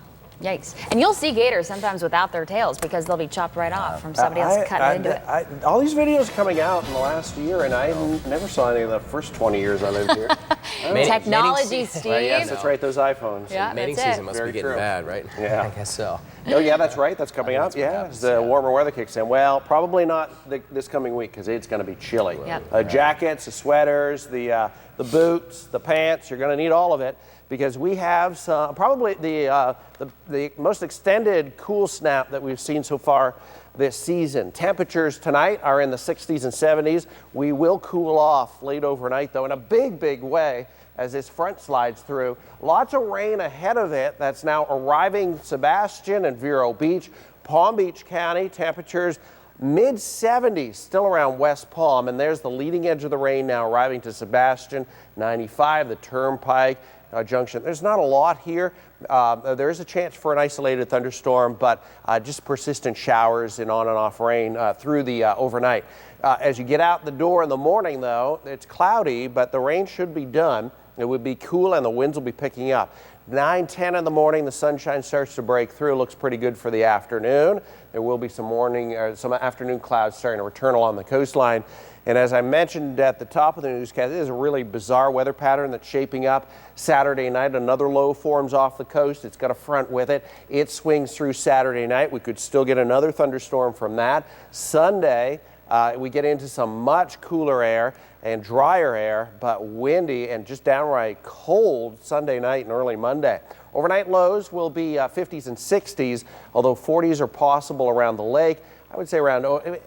Yikes. And you'll see gators sometimes without their tails because they'll be chopped right off from somebody else cutting into it. All these videos coming out in the last year, and I never saw any of the first 20 years I lived here. Technology, Steve. Yes, that's right, those iPhones. Yeah, mating that's season must be getting bad, right? Yeah. I guess so. Oh, yeah, that's right. That's coming up. Yeah, as the warmer weather kicks in. Well, probably not this coming week because it's going to be chilly. Yep. Jackets, the sweaters, the the boots, the pants. You're going to need all of it because we have some, probably the most extended cool snap that we've seen so far this season. Temperatures tonight are in the 60s and 70s. We will cool off late overnight, though, in a big way as this front slides through. Lots of rain ahead of it that's now arriving Sebastian and Vero Beach, Palm Beach County. Temperatures mid-70s still around West Palm, and there's the leading edge of the rain now arriving to Sebastian, 95, the Turnpike Junction. There's not a lot here. There is a chance for an isolated thunderstorm, but just persistent showers and on and off rain through the overnight. As you get out the door in the morning, though, it's cloudy, but the rain should be done. It would be cool and the winds will be picking up. 9, 10 in the morning, the sunshine starts to break through. Looks pretty good for the afternoon. There will be some afternoon clouds starting to return along the coastline. And as I mentioned at the top of the newscast, it is a really bizarre weather pattern that's shaping up. Saturday night, another low forms off the coast. It's got a front with it. It swings through Saturday night. We could still get another thunderstorm from that. Sunday, we get into some much cooler air and drier air, but windy and just downright cold Sunday night and early Monday. Overnight lows will be 50s and 60s, although 40s are possible around the lake. I would say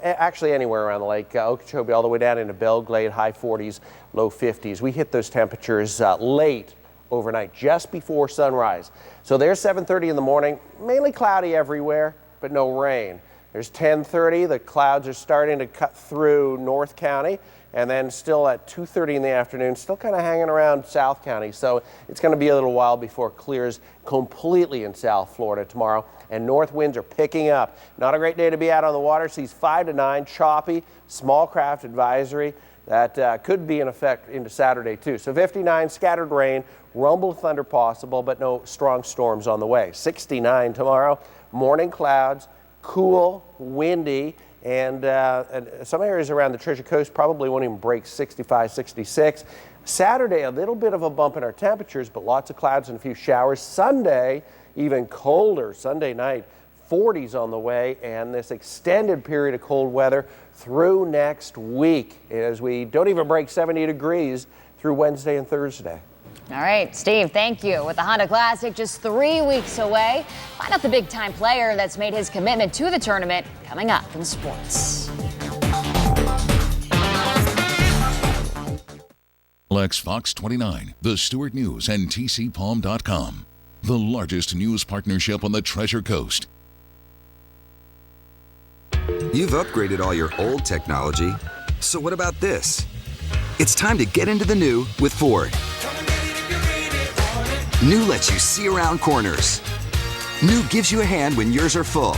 actually anywhere around the lake, Okeechobee all the way down into Belglade, high 40s, low 50s. We hit those temperatures late overnight, just before sunrise. So there's 7:30 in the morning, mainly cloudy everywhere, but no rain. There's 10:30, the clouds are starting to cut through North County, and then still at 2:30 in the afternoon, still kind of hanging around South County. So it's going to be a little while before it clears completely in South Florida tomorrow. And north winds are picking up. Not a great day to be out on the water. Seas 5 to 9, choppy, small craft advisory. That could be in effect into Saturday too. So 59, scattered rain, rumble thunder possible, but no strong storms on the way. 69 tomorrow, morning clouds, cool, windy, and some areas around the Treasure Coast probably won't even break 65, 66. Saturday, a little bit of a bump in our temperatures, but lots of clouds and a few showers. Sunday, even colder. Sunday night, 40s on the way, and this extended period of cold weather through next week as we don't even break 70 degrees through Wednesday and Thursday. All right, Steve, thank you. With the Honda Classic just 3 weeks away, find out the big-time player that's made his commitment to the tournament coming up in sports. Lex Fox 29, the Stewart News, and TCPalm.com. The largest news partnership on the Treasure Coast. You've upgraded all your old technology, so what about this? It's time to get into the new with Ford. New lets you see around corners. New gives you a hand when yours are full.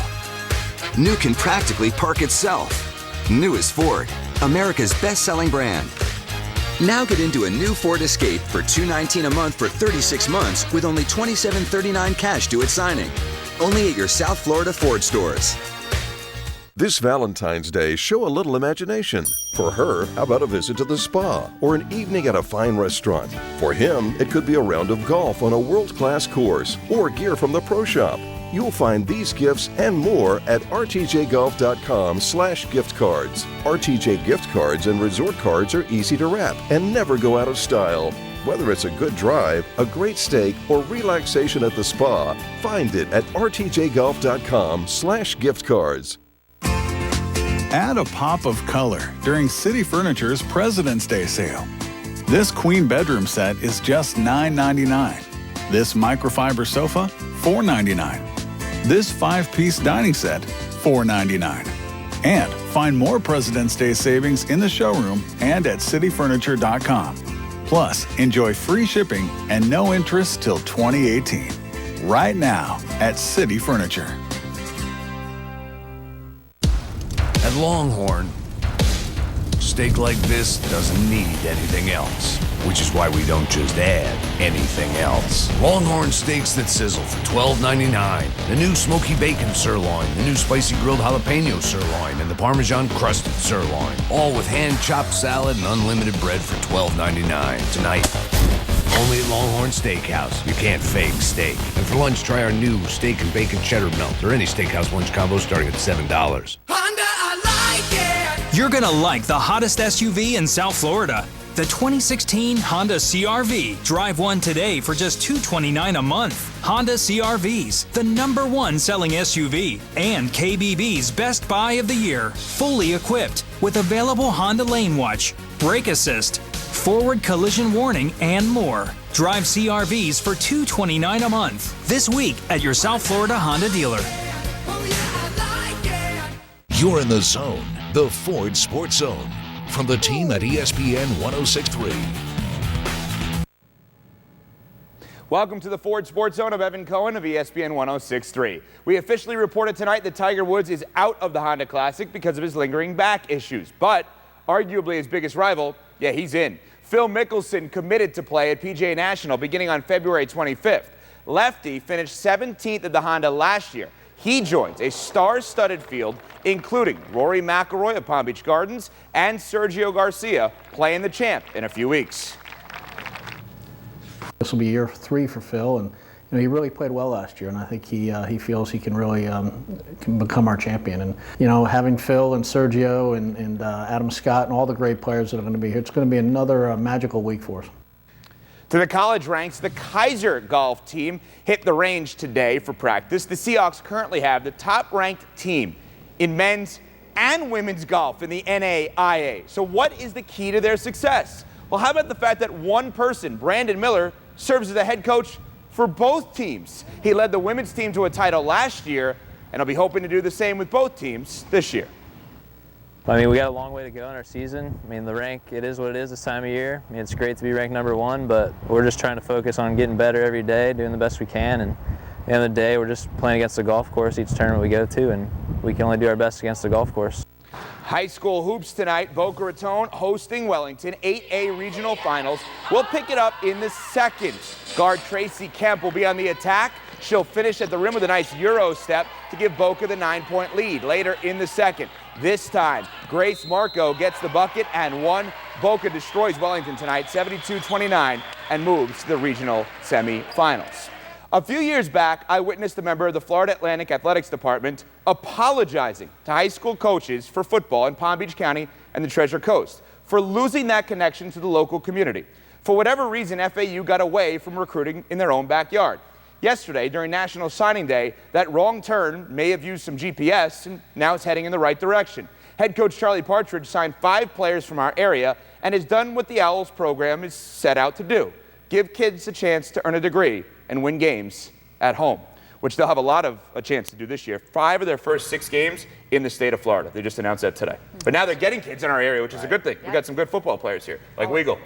New can practically park itself. New is Ford, America's best-selling brand. Now get into a new Ford Escape for $219 a month for 36 months with only $27.39 cash due at signing. Only at your South Florida Ford stores. This Valentine's Day, show a little imagination. For her, how about a visit to the spa or an evening at a fine restaurant? For him, it could be a round of golf on a world-class course or gear from the pro shop. You'll find these gifts and more at rtjgolf.com/gift cards. RTJ gift cards and resort cards are easy to wrap and never go out of style. Whether it's a good drive, a great steak, or relaxation at the spa, find it at rtjgolf.com/gift cards. Add a pop of color during City Furniture's President's Day sale. This queen bedroom set is just $9.99. This microfiber sofa, $4.99. This 5-piece dining set, $4.99. And find more President's Day savings in the showroom and at cityfurniture.com. Plus, enjoy free shipping and no interest till 2018. Right now at City Furniture. At Longhorn, steak like this doesn't need anything else, which is why we don't just add anything else. Longhorn steaks that sizzle for $12.99. The new smoky bacon sirloin, the new spicy grilled jalapeno sirloin, and the Parmesan crusted sirloin. All with hand-chopped salad and unlimited bread for $12.99. Tonight, only at Longhorn Steakhouse. You can't fake steak. And for lunch, try our new steak and bacon cheddar melt, or any steakhouse lunch combo starting at $7. You're gonna like the hottest SUV in South Florida. The 2016 Honda CR-V. Drive one today for just $229 a month. Honda CR-Vs, the #1 selling SUV, and KBB's Best Buy of the Year. Fully equipped with available Honda Lane Watch, brake assist, forward collision warning, and more. Drive CR-Vs for $229 a month this week at your South Florida Honda dealer. You're in the zone, the Ford Sports Zone, from the team at ESPN 106.3. Welcome to the Ford Sports Zone of Evan Cohen of ESPN 106.3. We officially reported tonight that Tiger Woods is out of the Honda Classic because of his lingering back issues. But arguably his biggest rival, yeah, he's in. Phil Mickelson committed to play at PGA National beginning on February 25th. Lefty finished 17th at the Honda last year. He joins a star-studded field, including Rory McIlroy of Palm Beach Gardens and Sergio Garcia playing the champ in a few weeks. This will be year 3 for Phil, and he really played well last year, and I think he feels he can really can become our champion. And having Phil and Sergio and Adam Scott and all the great players that are going to be here, it's going to be another magical week for us. To the college ranks, the Kaiser golf team hit the range today for practice. The Seahawks currently have the top-ranked team in men's and women's golf in the NAIA. So what is the key to their success? Well, how about the fact that one person, Brandon Miller, serves as the head coach for both teams? He led the women's team to a title last year, and he'll be hoping to do the same with both teams this year. I mean, we got a long way to go in our season. I mean, the rank, it is what it is this time of year. I mean, it's great to be ranked #1, but we're just trying to focus on getting better every day, doing the best we can. And at the end of the day, we're just playing against the golf course each tournament we go to, and we can only do our best against the golf course. High school hoops tonight. Boca Raton hosting Wellington. 8A regional finals. We'll pick it up in the second. Guard Tracy Kemp will be on the attack. She'll finish at the rim with a nice Euro step to give Boca the 9-point lead later in the second. This time, Grace Marco gets the bucket and one. Boca destroys Wellington tonight, 72-29, and moves to the regional semifinals. A few years back, I witnessed a member of the Florida Atlantic Athletics Department apologizing to high school coaches for football in Palm Beach County and the Treasure Coast for losing that connection to the local community. For whatever reason, FAU got away from recruiting in their own backyard. Yesterday, during National Signing Day, that wrong turn may have used some GPS, and now it's heading in the right direction. Head coach Charlie Partridge signed 5 players from our area and has done what the Owls program is set out to do: give kids a chance to earn a degree and win games at home, which they'll have a chance to do this year. 5 of their first 6 games in the state of Florida. They just announced that today. But now they're getting kids in our area, which is a good thing. We got some good football players here, like Weagle.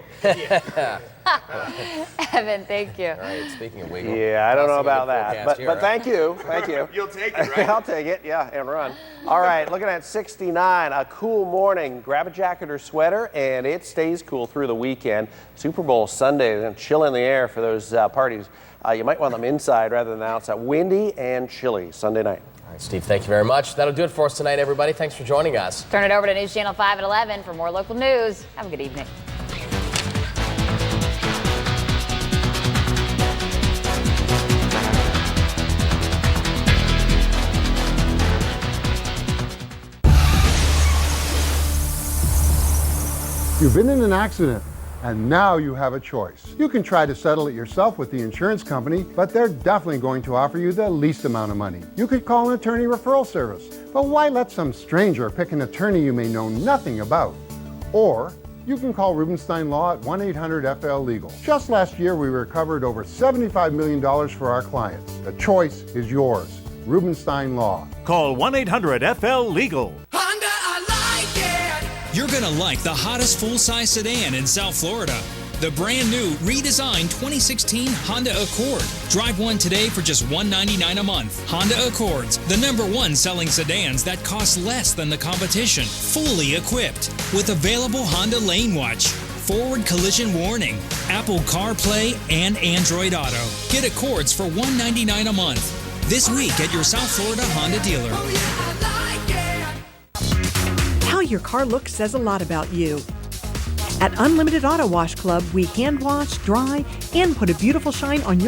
Evan, thank you. All right, speaking of Weagle. Yeah, I don't know about that, but here, thank you, thank you. You'll take it, right? I'll take it, yeah, and run. All right, looking at 69, a cool morning. Grab a jacket or sweater, and it stays cool through the weekend. Super Bowl Sunday, and chill in the air for those parties. You might want them inside rather than outside. Windy and chilly Sunday night. All right, Steve, thank you very much. That'll do it for us tonight, everybody. Thanks for joining us. Turn it over to News Channel 5 at 11 for more local news. Have a good evening. You've been in an accident, and now you have a choice. You can try to settle it yourself with the insurance company, but they're definitely going to offer you the least amount of money. You could call an attorney referral service, but why let some stranger pick an attorney you may know nothing about? Or you can call Rubenstein Law at 1-800-FL-LEGAL. Just last year, we recovered over $75 million for our clients. The choice is yours. Rubenstein Law. Call 1-800-FL-LEGAL. You're gonna like the hottest full-size sedan in South Florida. The brand new, redesigned 2016 Honda Accord. Drive one today for just $199 a month. Honda Accords, the #1 selling sedans that cost less than the competition. Fully equipped with available Honda Lane Watch, forward collision warning, Apple CarPlay, and Android Auto. Get Accords for $199 a month. This week at your South Florida Honda dealer. How your car looks says a lot about you. At Unlimited Auto Wash Club, we hand wash, dry, and put a beautiful shine on your